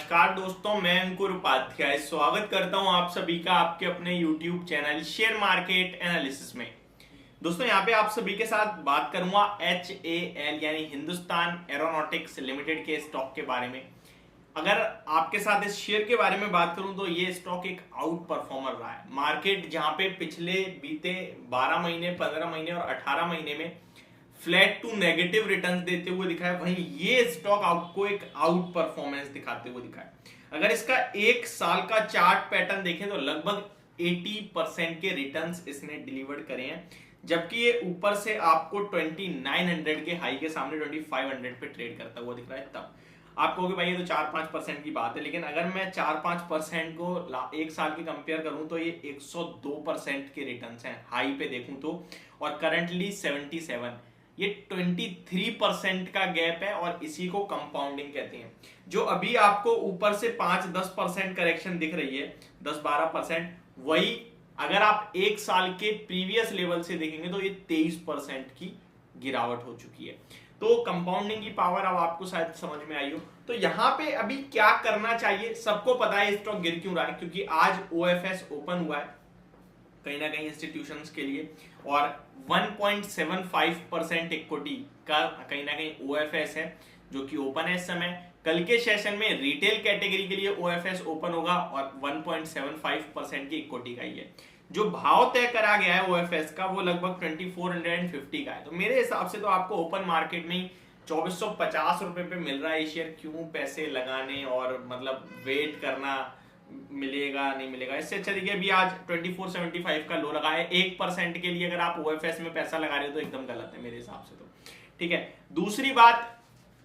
नमस्कार दोस्तों, मैं अंकुर उपाध्याय स्वागत करता हूं आप सभी का आपके अपने YouTube channel share market analysis में। दोस्तों यहाँ पे आप सभी के साथ बात करूंगा HAL यानी हिंदुस्तान एरोनॉटिक्स लिमिटेड के स्टॉक के बारे में। अगर आपके साथ इस शेयर के बारे में बात करूं तो ये स्टॉक एक आउट परफॉर्मर रहा है। मार्केट जहां पे पिछले बीते 12 महीने, 15 महीने और 18 महीने में फ्लैट टू नेगेटिव रिटर्न्स देते हुए दिखा है, वहीं ये स्टॉक आपको एक आउट परफॉर्मेंस दिखाते हुए दिखा है। अगर इसका एक साल का चार्ट पैटर्न देखें तो लगभग 80% के रिटर्न्स इसने डिलीवर करे हैं, जबकि ये ऊपर से आपको 2900 के हाई के सामने 2500 पे ट्रेड करता हुआ दिख रहा है। तब आप कहोगे भाई ये तो 4-5% की बात है, लेकिन अगर मैं 4-5% को एक साल की कंपेयर करूं तो ये 102% के रिटर्न्स हैं हाई पे देखूं तो, और करंटली 77, ये 23% का गैप है और इसी को कंपाउंडिंग कहते हैं। जो अभी आपको ऊपर से 5-10% करेक्शन दिख रही है, 10-12%, वही अगर आप एक साल के प्रीवियस लेवल से देखेंगे तो ये 23% की गिरावट हो चुकी है। तो कंपाउंडिंग की पावर अब आपको शायद समझ में आई हो। तो यहाँ पे अभी क्या करना चाहिए, सबको पता है स्टॉक गिर क्यों रहा है, क्योंकि आज OFS ओपन हुआ है कहीं ना कहीं इंस्टीट्यूशंस के लिए, और 1.75% इक्विटी का कहीं ना कहीं OFS है जो कि ओपन है इस समय। कल के सेशन में रिटेल कैटेगरी के लिए OFS ओपन होगा और 1.75% की इक्विटी का ही है। जो भाव तय करा गया है OFS का वो लगभग 2450 का है। तो मेरे हिसाब से तो आपको ओपन मार्केट में ही 2450 रुपए पे मिल रहा है ये शेयर, क्यों पैसे लगाने और मतलब वेट करना मिलेगा नहीं मिलेगा। इससे अच्छा देखिए अभी आज 2475 का लो लगा है। 1% के लिए अगर आप OFS में पैसा लगा रहे हो तो एकदम गलत है मेरे हिसाब से। तो ठीक है, दूसरी बात,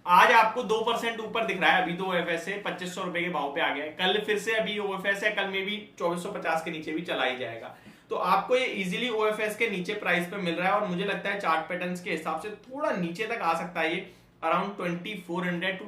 आज आपको 2% ऊपर दिख रहा है, अभी तो OFS से 2500 रुपए के भाव पे आ गया है। कल फिर से अभी OFS है, कल में भी 2450 के नीचे भी चला ही जाएगा। तो आपको ये इजीली OFS के नीचे प्राइस पे मिल रहा है, और मुझे लगता है चार्ट पैटर्न्स के हिसाब से थोड़ा नीचे तक आ सकता है ये, अराउंड 2400 टू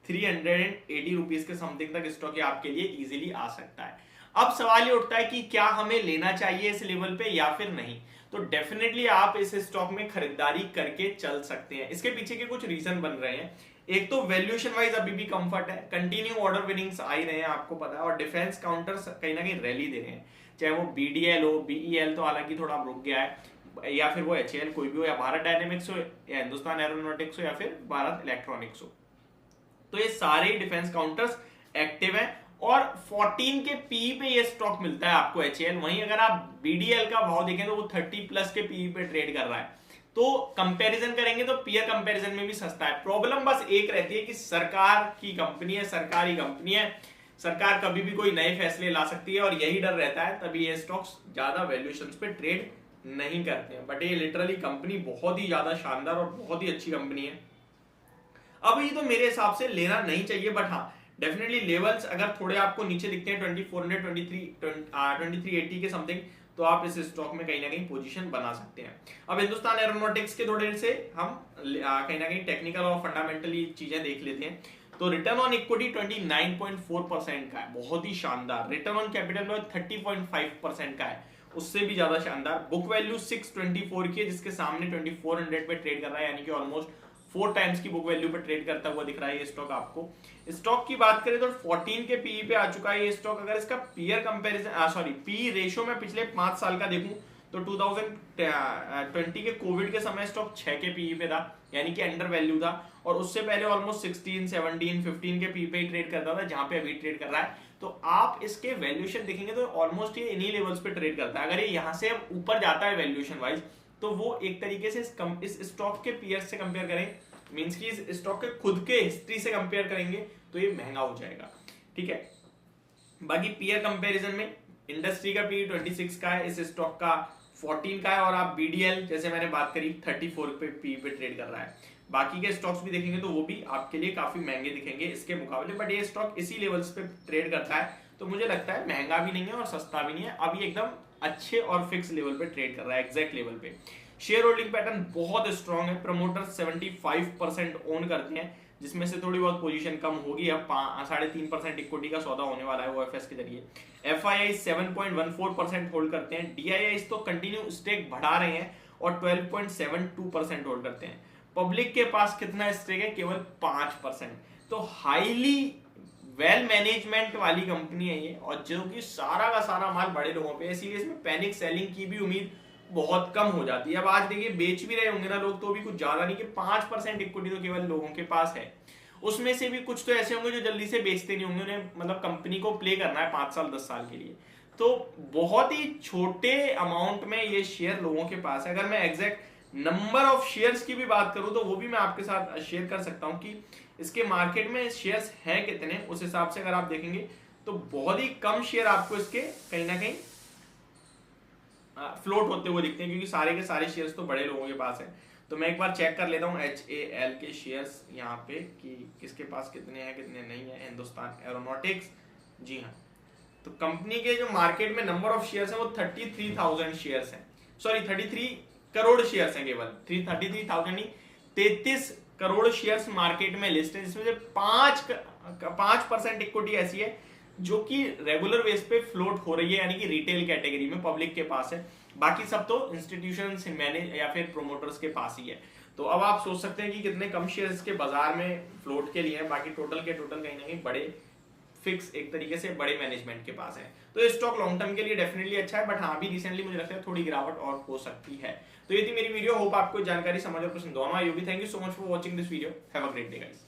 2380 रुपीज के समथिंग तक स्टॉक ये आपके लिए इजीली आ सकता है। अब सवाल ये उठता है कि क्या हमें लेना चाहिए इस लेवल पे या फिर नहीं। तो डेफिनेटली आप इस स्टॉक में खरीदारी करके चल सकते हैं। इसके पीछे के कुछ रीजन बन रहे हैं। एक तो वैल्यूएशन वाइज अभी भी कंफर्ट है, कंटिन्यू ऑर्डर विनिंग्स आ ही रहे हैं आपको पता है, और डिफेंस काउंटर्स कहीं ना कहीं रैली दे रहे हैं, चाहे वो BDL हो, BEL तो हालांकि थोड़ा रुक गया है, या फिर वो HAL कोई भी हो, या भारत डायनेमिक्स हो, या हिंदुस्तान एरोनॉटिक्स हो, या फिर भारत इलेक्ट्रॉनिक्स हो। तो ये सारे डिफेंस काउंटर्स एक्टिव हैं, और 14 के पी पे ये स्टॉक मिलता है आपको HAL। वहीं अगर आप BDL का भाव देखें तो वो 30+ के पी पे ट्रेड कर रहा है। तो कंपैरिजन करेंगे तो पीयर कंपैरिजन में भी सस्ता है। प्रॉब्लम बस एक रहती है कि सरकार की कंपनी है, सरकारी कंपनी है, सरकार कभी भी कोई नए फैसले ला सकती है, और यही डर रहता है, तभी ये स्टॉक्स ज्यादा वैल्यूएशंस पे ट्रेड नहीं करते हैं। बट ये लिटरली कंपनी बहुत ही ज्यादा शानदार और बहुत ही अच्छी कंपनी है। अब ये तो मेरे हिसाब से लेना नहीं चाहिए, बट हाँ डेफिनेटली लेवल्स अगर थोड़े आपको नीचे दिखते हैं 2400, 2380 के समथिंग, तो आप इस स्टॉक में कहीं ना कहीं पोजीशन बना सकते हैं। अब हिंदुस्तान एरोनॉटिक्स के थोड़े से हम कहीं ना कहीं टेक्निकल और फंडामेंटली चीजें देख लेते हैं। तो रिटर्न ऑन इक्विटी 29.4% का है, बहुत ही शानदार। रिटर्न ऑन कैपिटल 30.5% का है, उससे भी ज्यादा शानदार। बुक वैल्यू 624 की है, जिसके सामने 2400 पे ट्रेड कर रहा है, यानी कि ऑलमोस्ट 4 टाइम्स की बुक वैल्यू पे ट्रेड करता हुआ दिख रहा है ये स्टॉक आपको। स्टॉक की बात करें तो 14 के पी पे आ चुका है ये स्टॉक। अगर इसका पीयर कंपैरिजन पी रेशियो में पिछले 5 साल का देखूं तो 2020 के कोविड के समय स्टॉक 6 के पी पे था, यानी कि अंडर वैल्यू था, और उससे पहले ऑलमोस्ट 16, 17, 15 के पी पे ही ट्रेड करता था, जहां पे अभी ट्रेड कर रहा है। तो आप इसके वैल्यूएशन देखेंगे तो ऑलमोस्ट ये इन्हीं लेवल्स पे ट्रेड करता है। अगर ये यहां से ऊपर जाता है वैल्यूएशन वाइज, तो वो एक तरीके से इस स्टॉक के पीयर से कंपेयर करें, मींस कि इस स्टॉक के खुद के हिस्ट्री से कंपेयर करेंगे तो ये महंगा हो जाएगा। ठीक है, बाकी पीयर कंपैरिजन में इंडस्ट्री का पी 26 का है, इस स्टॉक का 14 का है, और आप BDL जैसे मैंने बात करी 34 पे पी पे ट्रेड कर रहा है। बाकी के स्टॉक्स भी देखेंगे तो वो भी आपके लिए काफी महंगे दिखेंगे इसके मुकाबले, बट ये स्टॉक इसी लेवल्स पे ट्रेड करता है, तो मुझे लगता है महंगा भी नहीं है और सस्ता भी नहीं है। अभी एकदम अच्छे और फिक्स लेवल पे ट्रेड कर रहा है, एग्जैक्ट लेवल पे। शेयर होल्डिंग पैटर्न बहुत स्ट्रॉन्ग है, प्रमोटर 75% ओन करते हैं, जिसमें से थोड़ी बहुत पोजीशन कम होगी। अब 3.5% इक्विटी का सौदा होने वाला है OFS के जरिए। FII 7.14% होल्ड करते हैं। DII तो कंटिन्यू स्टेक बढ़ा रहे हैं और 12.72% होल्ड करते हैं। पब्लिक के पास कितना स्टेक है? केवल 5%। तो हाईली वेल मैनेजमेंट वाली कंपनी है ये, और जो कि सारा का सारा माल बड़े लोगों पे है, इसीलिए इसमें पैनिक सेलिंग की भी उम्मीद बहुत कम हो जाती है। अब आज देखिए बेच भी रहे होंगे ना लोग, तो भी कुछ ज्यादा नहीं कि 5% इक्विटी तो केवल लोगों के पास है। उसमें से भी कुछ तो ऐसे होंगे जो जल्दी से बेचते नहीं होंगे, उन्हें मतलब कंपनी को प्ले करना है 5 साल 10 साल के लिए, तो बहुत ही छोटे अमाउंट में ये शेयर लोगों के पास है। अगर मैं एग्जैक्ट नंबर ऑफ शेयर्स की भी बात करूं तो वो भी मैं आपके साथ शेयर कर सकता हूं कि इसके मार्केट में शेयर्स हैं कितने। उस हिसाब से अगर आप देखेंगे तो बहुत ही कम शेयर आपको इसके कहीं ना कहीं फ्लोट होते हुए दिखते हैं, क्योंकि सारे के सारे शेयर्स तो बड़े लोगों के पास है। तो मैं एक बार चेक कर लेता हूँ HAL के शेयर्स यहाँ पे कि किसके पास कितने हैं कितने नहीं है। हिंदुस्तान एरोनॉटिक्स, जी हाँ, तो कंपनी के जो मार्केट में नंबर ऑफ शेयर्स है वो 33,000 शेयर्स हैं, सॉरी 33 करोड़ शेयर्स हैं केवल, 33,000 नहीं 33 करोड़ शेयर्स मार्केट में लिस्ट है, जिसमें से 5% इक्विटी ऐसी है जो कि रेगुलर बेस पे फ्लोट हो रही है, यानी कि रिटेल कैटेगरी में पब्लिक के पास है। बाकी सब तो इंस्टीट्यूशंस मैनेज या फिर प्रोमोटर्स के पास ही है। तो अब आप सोच सकते हैं कि कितने कम शेयर्स के बाजार में फ्लोट के लिए हैं, बाकी टोटल के टोटल कहीं ना कहीं बड़े फिक्स एक तरीके से बड़े मैनेजमेंट के पास है। तो ये स्टॉक लॉन्ग टर्म के लिए डेफिनेटली अच्छा है, बट हाँ अभी रिसेंटली मुझे लगता है थोड़ी गिरावट और हो सकती है। तो ये थी मेरी वीडियो, होप आपको जानकारी समझ और पसंद दोनों आई होगी। Thank you so much for watching this video, have a great day guys.